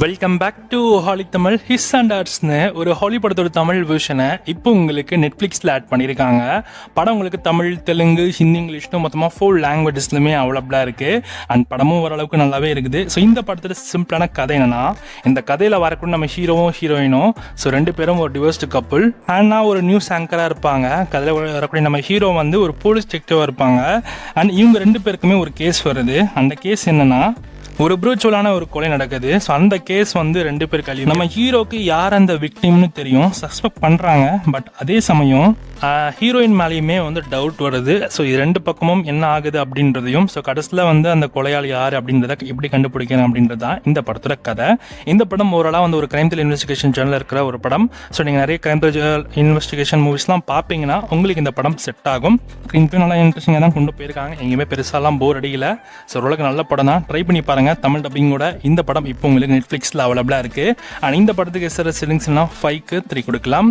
Welcome back to Holly Tamil. His and ஆர்ட்ஸ்னு ஒரு Holly படத்தோட தமிழ் வெர்ஷனை இப்போ உங்களுக்கு நெட்ஃப்ளிக்ஸில் ஆட் பண்ணியிருக்காங்க. படம் உங்களுக்கு தமிழ், தெலுங்கு, ஹிந்தி, இங்கிலீஷ்னு மொத்தமாக 4 லாங்குவேஜஸ்லுமே அவைலபிளாக இருக்குது. அண்ட் படமும் ஓரளவுக்கு நல்லாவே இருக்குது. ஸோ இந்த படத்தோட சிம்பிளான கதை என்னன்னா, இந்த கதையில் வரக்கூடிய நம்ம ஹீரோவும் ஹீரோயினும் ரெண்டு பேரும் ஒரு டிவோர்ஸ்டு கப்புள். அண்ட் ஒரு நியூஸ் ஆங்கராக இருப்பாங்க. கதையில் வரக்கூடிய நம்ம ஹீரோ ஒரு போலீஸ் டிடெக்டிவாக இருப்பாங்க. அண்ட் இவங்க ரெண்டு பேருக்குமே ஒரு கேஸ் வருது. அந்த கேஸ் என்னன்னா, ஒரு ப்ரூச்சுவலான ஒரு கொலை நடக்குது. ஸோ அந்த கேஸ் ரெண்டு பேர் கல்வி. நம்ம ஹீரோக்கு யார் அந்த விக்டிம்னு தெரியும், சஸ்பெக்ட் பண்ணுறாங்க. பட் அதே சமயம் ஹீரோயின் மேலேயுமே டவுட் வருது. ஸோ இது ரெண்டு பக்கமும் என்ன ஆகுது அப்படின்றதையும், ஸோ கடைசியில் அந்த கொலையாளி யார் அப்படின்றத எப்படி கண்டுபிடிக்கணும் அப்படின்றது தான் இந்த படத்தோட கதை. இந்த படம் ஓரளவு ஒரு கிரைம் த்ரில்லர் இன்வெஸ்டிகேஷன் ஜேர்னல் இருக்கிற ஒரு படம். ஸோ நீங்கள் நிறைய கிரைம் த்ரில்லர் இன்வெஸ்டிகேஷன் மூவிஸ்லாம் பார்ப்பீங்கன்னா உங்களுக்கு இந்த படம் செட் ஆகும். ஸ்க்ரீன் பிளே நல்லா இன்ட்ரெஸ்டிங்காக தான் கொண்டு போயிருக்காங்க. எங்கேயுமே பெருசாலாம் போர் அடிக்கல. ஸோ ஓரளவுக்கு நல்ல படம் தான், ட்ரை பண்ணி பாருங்க. தமிழ் டப்பிங்கோட இந்த படம் இப்போ உங்களுக்கு நெட்ஃப்ளிக்ஸில் அவைலபிளாக இருக்குது. அண்ட் இந்த படத்துக்கு எஸ்ஆர்எஸ் செல்லிங்ஸ்னா 5க்கு 3 கொடுக்கலாம்.